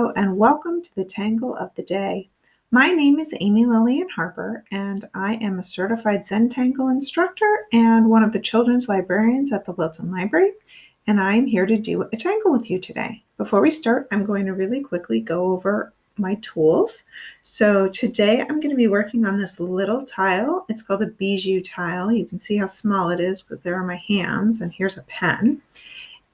Hello and welcome to the Tangle of the Day. My name is Amy Lilien-Harper and I am a certified Zentangle instructor and one of the children's librarians at the Wilton Library, and I'm here to do a tangle with you today. Before we start, I'm going to really quickly go over my tools. So today I'm going to be working on this little tile. It's called a bijou tile. You can see how small it is because there are my hands, and here's a pen.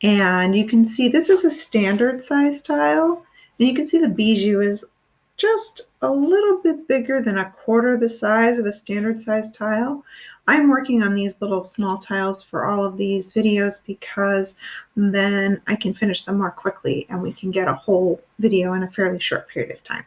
And you can see this is a standard size tile, and you can see the bijou is just a little bit bigger than a quarter the size of a standard size tile. I'm working on these little small tiles for all of these videos because then I can finish them more quickly and we can get a whole video in a fairly short period of time.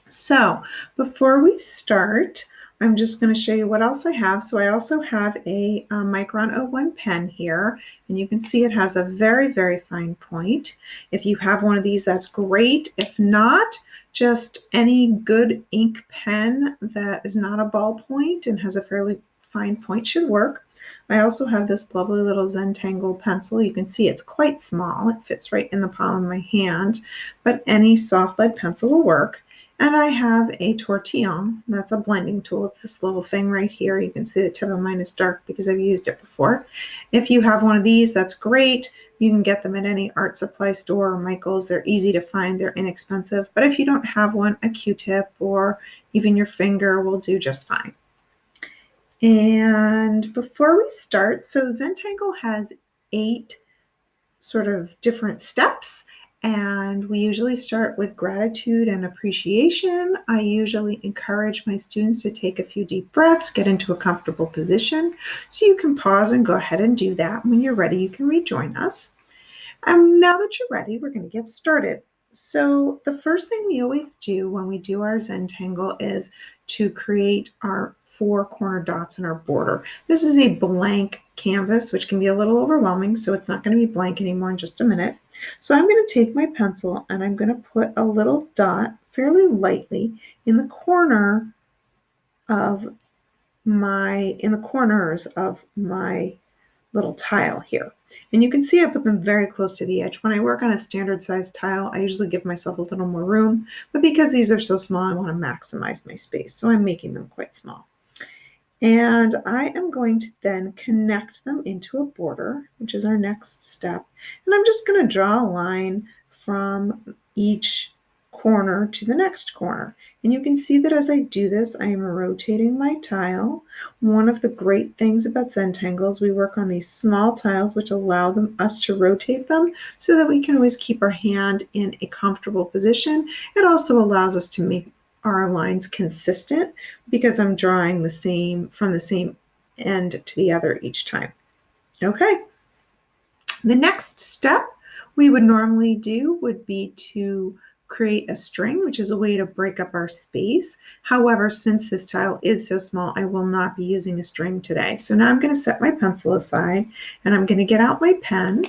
So before we start, I'm just going to show you what else I have. So I also have a Micron 01 pen here, and you can see it has a very, very fine point. If you have one of these, that's great. If not, just any good ink pen that is not a ballpoint and has a fairly fine point should work. I also have this lovely little Zentangle pencil. You can see it's quite small. It fits right in the palm of my hand, but any soft lead pencil will work. And I have a tortillon. That's a blending tool. It's this little thing right here. You can see the tip of mine is dark because I've used it before. If you have one of these, that's great. You can get them at any art supply store or Michael's. They're easy to find. They're inexpensive. But if you don't have one, a Q-tip or even your finger will do just fine. And before we start, so Zentangle has 8 sort of different steps. And we usually start with gratitude and appreciation. I usually encourage my students to take a few deep breaths, get into a comfortable position. So you can pause and go ahead and do that. When you're ready, you can rejoin us. And now that you're ready, we're going to get started. So the first thing we always do when we do our Zentangle is to create our 4 corner dots in our border. This is a blank canvas, which can be a little overwhelming, so it's not going to be blank anymore in just a minute. So I'm going to take my pencil and I'm going to put a little dot fairly lightly in the corners of my little tile here. And you can see I put them very close to the edge. When I work on a standard size tile, I usually give myself a little more room, but because these are so small, I want to maximize my space. So I'm making them quite small. And I am going to then connect them into a border, which is our next step. And I'm just going to draw a line from each corner to the next corner. And you can see that as I do this, I am rotating my tile. One of the great things about Zentangles, we work on these small tiles which allow us to rotate them so that we can always keep our hand in a comfortable position. It also allows us to make our lines consistent because I'm drawing from the same end to the other each time. Okay. The next step we would normally do would be to create a string, which is a way to break up our space. However, since this tile is so small, I will not be using a string today. So now I'm going to set my pencil aside and I'm going to get out my pen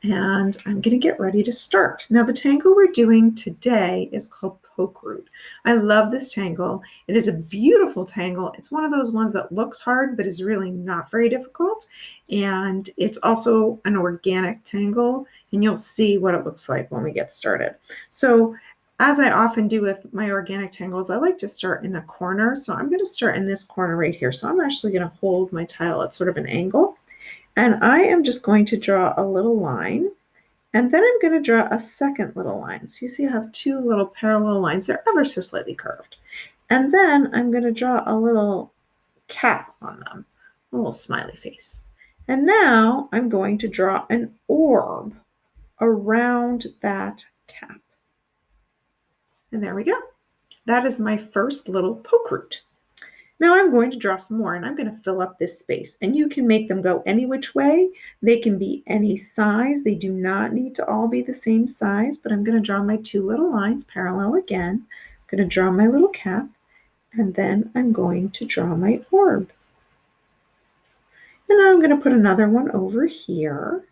and I'm going to get ready to start. Now the tangle we're doing today is called pokeweed. I love this tangle. It is a beautiful tangle. It's one of those ones that looks hard but is really not very difficult. And it's also an organic tangle, and you'll see what it looks like when we get started. So as I often do with my organic tangles, I like to start in a corner. So I'm going to start in this corner right here. So I'm actually going to hold my tile at sort of an angle. And I am just going to draw a little line, and then I'm going to draw a second little line. So you see I have 2 little parallel lines. They're ever so slightly curved. And then I'm going to draw a little cap on them, a little smiley face. And now I'm going to draw an orb around that cap. And there we go. That is my first little pokeweed. Now I'm going to draw some more, and I'm going to fill up this space. And you can make them go any which way. They can be any size. They do not need to all be the same size, but I'm going to draw my 2 little lines parallel again. I'm going to draw my little cap, and then I'm going to draw my orb. And now I'm going to put another one over here.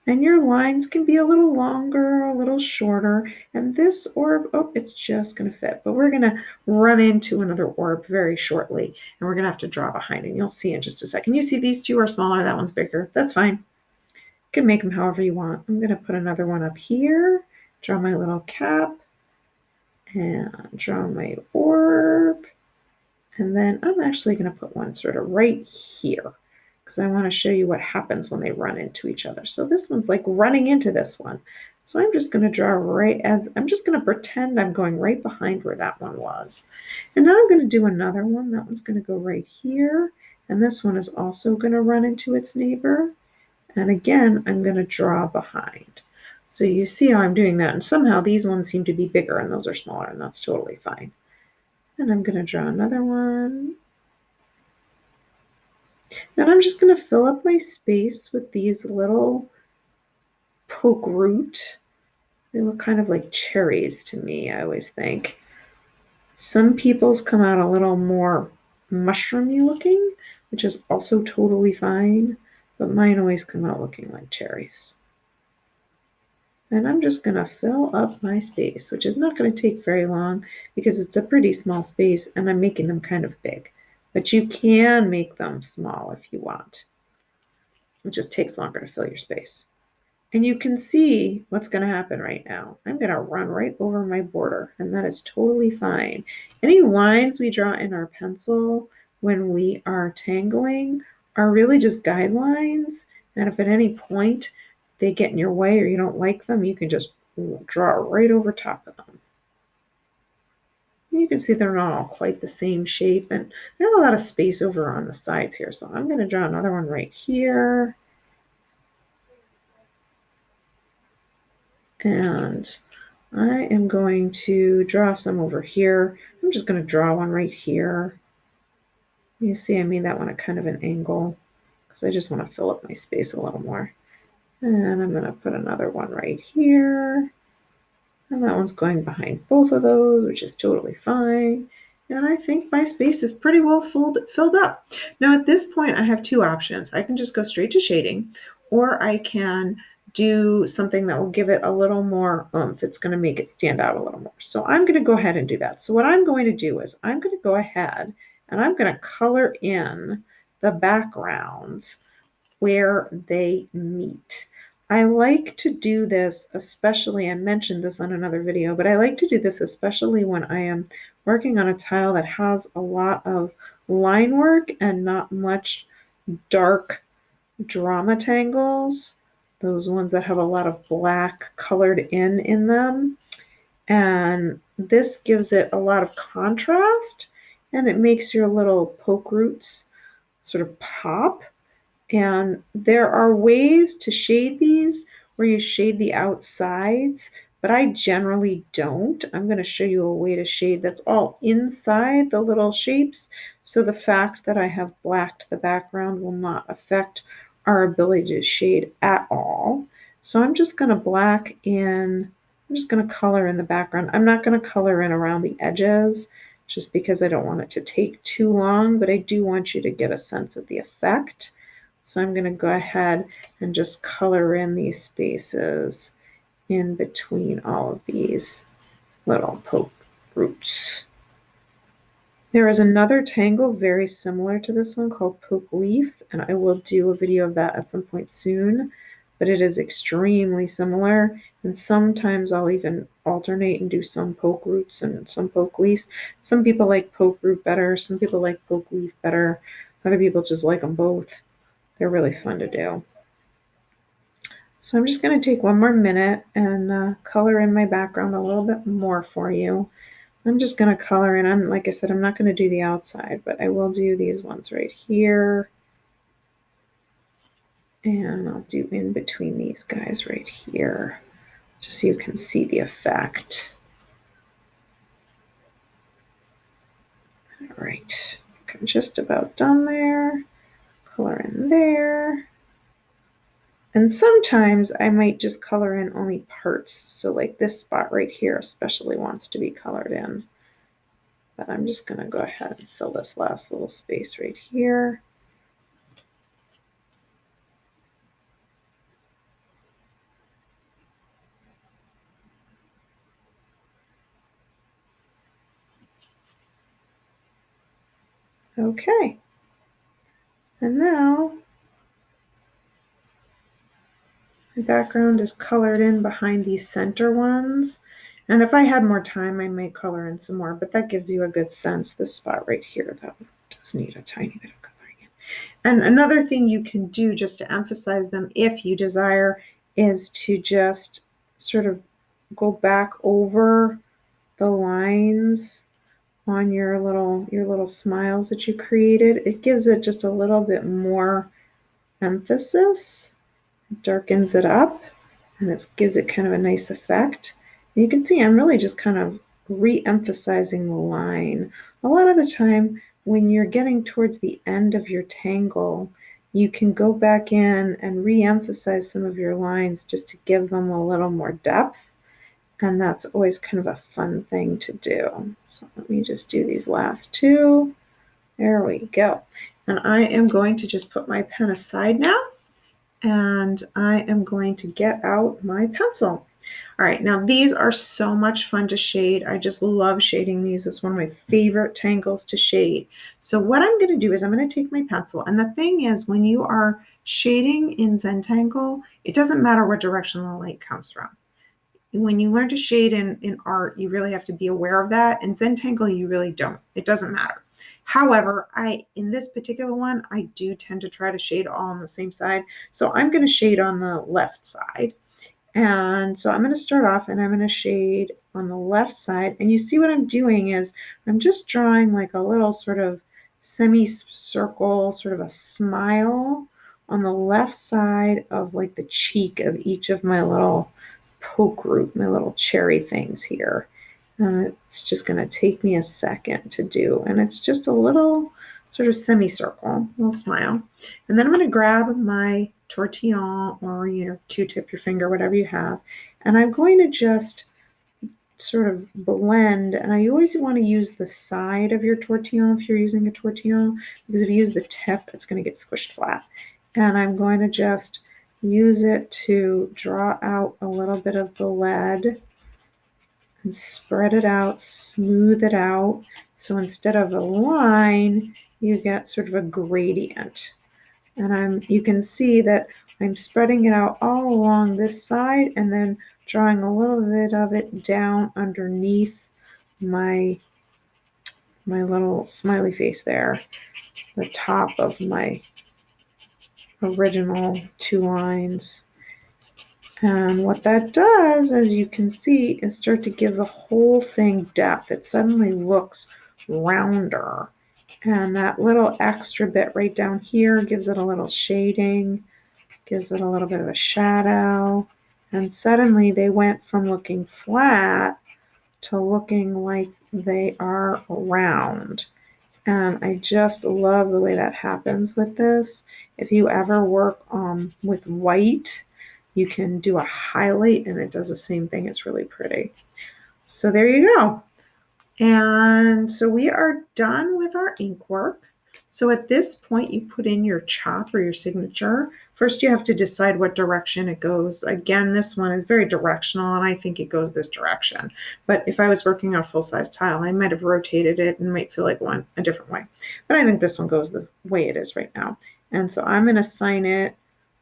And your lines can be a little longer, a little shorter. And this orb, oh, it's just going to fit. But we're going to run into another orb very shortly. And we're going to have to draw behind it. You'll see in just a second. You see these 2 are smaller. That one's bigger. That's fine. You can make them however you want. I'm going to put another one up here, draw my little cap, and draw my orb. And then I'm actually going to put one sort of right here because I want to show you what happens when they run into each other. So this one's like running into this one. So I'm just going to draw I'm just going to pretend I'm going right behind where that one was. And now I'm going to do another one. That one's going to go right here. And this one is also going to run into its neighbor. And again, I'm going to draw behind. So you see how I'm doing that. And somehow these ones seem to be bigger and those are smaller, and that's totally fine. And I'm going to draw another one. And I'm just going to fill up my space with these little poke root. They look kind of like cherries to me, I always think. Some people's come out a little more mushroomy looking, which is also totally fine, but mine always come out looking like cherries. And I'm just going to fill up my space, which is not going to take very long because it's a pretty small space and I'm making them kind of big. But you can make them small if you want. It just takes longer to fill your space. And you can see what's going to happen right now. I'm going to run right over my border, and that is totally fine. Any lines we draw in our pencil when we are tangling are really just guidelines. And if at any point they get in your way or you don't like them, you can just draw right over top of them. You can see they're not all quite the same shape, and I have a lot of space over on the sides here. So I'm going to draw another one right here. And I am going to draw some over here. I'm just going to draw one right here. You see I made that one at kind of an angle because I just want to fill up my space a little more. And I'm going to put another one right here. And that one's going behind both of those, which is totally fine. And I think my space is pretty well filled up. Now at this point, I have two options. I can just go straight to shading, or I can do something that will give it a little more oomph. It's going to make it stand out a little more. So I'm going to go ahead and do that. So what I'm going to do is I'm going to go ahead and I'm going to color in the backgrounds where they meet. I like to do this, especially, I mentioned this on another video, but I like to do this especially when I am working on a tile that has a lot of line work and not much dark drama tangles, those ones that have a lot of black colored in them. And this gives it a lot of contrast and it makes your little poke roots sort of pop. And there are ways to shade these where you shade the outsides, but I generally don't. I'm going to show you a way to shade that's all inside the little shapes. So the fact that I have blacked the background will not affect our ability to shade at all. So I'm just going to black in, I'm just going to color in the background. I'm not going to color in around the edges just because I don't want it to take too long, but I do want you to get a sense of the effect. So I'm going to go ahead and just color in these spaces in between all of these little poke roots. There is another tangle very similar to this one called poke leaf, and I will do a video of that at some point soon, but it is extremely similar, and sometimes I'll even alternate and do some poke roots and some poke leaves. Some people like poke root better, some people like poke leaf better, other people just like them both. They're really fun to do. So I'm just going to take one more minute and color in my background a little bit more for you. I'm just going to color in. Like I said, I'm not going to do the outside, but I will do these ones right here. And I'll do in between these guys right here, just so you can see the effect. All right, I'm just about done there. Color in there. And sometimes I might just color in only parts. So like this spot right here especially wants to be colored in. But I'm just going to go ahead and fill this last little space right here. Okay. And now My background is colored in behind these center ones. And if I had more time, I might color in some more, but that gives you a good sense. This spot right here, that does need a tiny bit of coloring in. And another thing you can do just to emphasize them, if you desire, is to just sort of go back over the lines on your little smiles that you created. It gives it just a little bit more emphasis, darkens it up, and it gives it kind of a nice effect. And you can see I'm really just kind of re-emphasizing the line. A lot of the time when you're getting towards the end of your tangle, you can go back in and re-emphasize some of your lines just to give them a little more depth. And that's always kind of a fun thing to do. So let me just do these last two. There we go. And I am going to just put my pen aside now, and I am going to get out my pencil. All right, now these are so much fun to shade. I just love shading these. It's one of my favorite tangles to shade. So what I'm going to do is I'm going to take my pencil, and the thing is, when you are shading in Zentangle, it doesn't matter what direction the light comes from. When you learn to shade in art, you really have to be aware of that. In Zentangle, you really don't. It doesn't matter. However, in this particular one, I do tend to try to shade all on the same side. So I'm going to shade on the left side. And so I'm going to start off and I'm going to shade on the left side. And you see what I'm doing is I'm just drawing like a little sort of semicircle, sort of a smile on the left side of like the cheek of each of my little poke root, my little cherry things here. And it's just going to take me a second to do. And it's just a little sort of semicircle, little smile. And then I'm going to grab my tortillon or your Q-tip, your finger, whatever you have. And I'm going to just sort of blend. And I always want to use the side of your tortillon if you're using a tortillon, because if you use the tip, it's going to get squished flat. And I'm going to just use it to draw out a little bit of the lead and spread it out, smooth it out. So instead of a line, you get sort of a gradient. And you can see that I'm spreading it out all along this side and then drawing a little bit of it down underneath my little smiley face there, the top of my original two lines. And what that does, as you can see, is start to give the whole thing depth. It suddenly looks rounder. And that little extra bit right down here gives it a little shading, gives it a little bit of a shadow. And suddenly they went from looking flat to looking like they are round. And I just love the way that happens with this. If you ever work with white, you can do a highlight and it does the same thing. It's really pretty. So there you go. And so we are done with our ink work. So at this point, you put in your chop or your signature. First, you have to decide what direction it goes. Again, this one is very directional, and I think it goes this direction. But if I was working on a full-size tile, I might have rotated it and might feel like it went a different way. But I think this one goes the way it is right now. And so I'm going to sign it.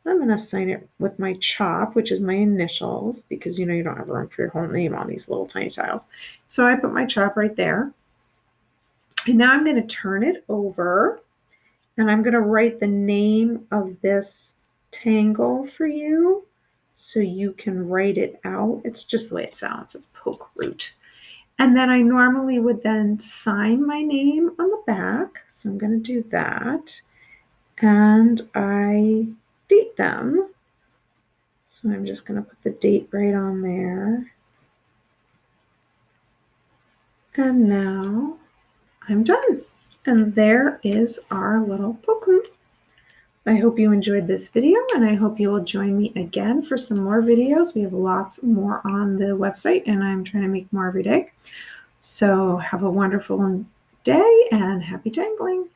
I'm going to sign it with my chop, which is my initials, because you don't have room for your whole name on these little tiny tiles. So I put my chop right there. And now I'm going to turn it over, and I'm going to write the name of this tangle for you so you can write it out. It's just the way it sounds. It's poke root. And then I normally would then sign my name on the back. So I'm going to do that. And I date them. So I'm just going to put the date right on there. And now I'm done. And there is our little poke root. I hope you enjoyed this video, and I hope you will join me again for some more videos. We have lots more on the website, and I'm trying to make more every day. So have a wonderful day and happy tangling.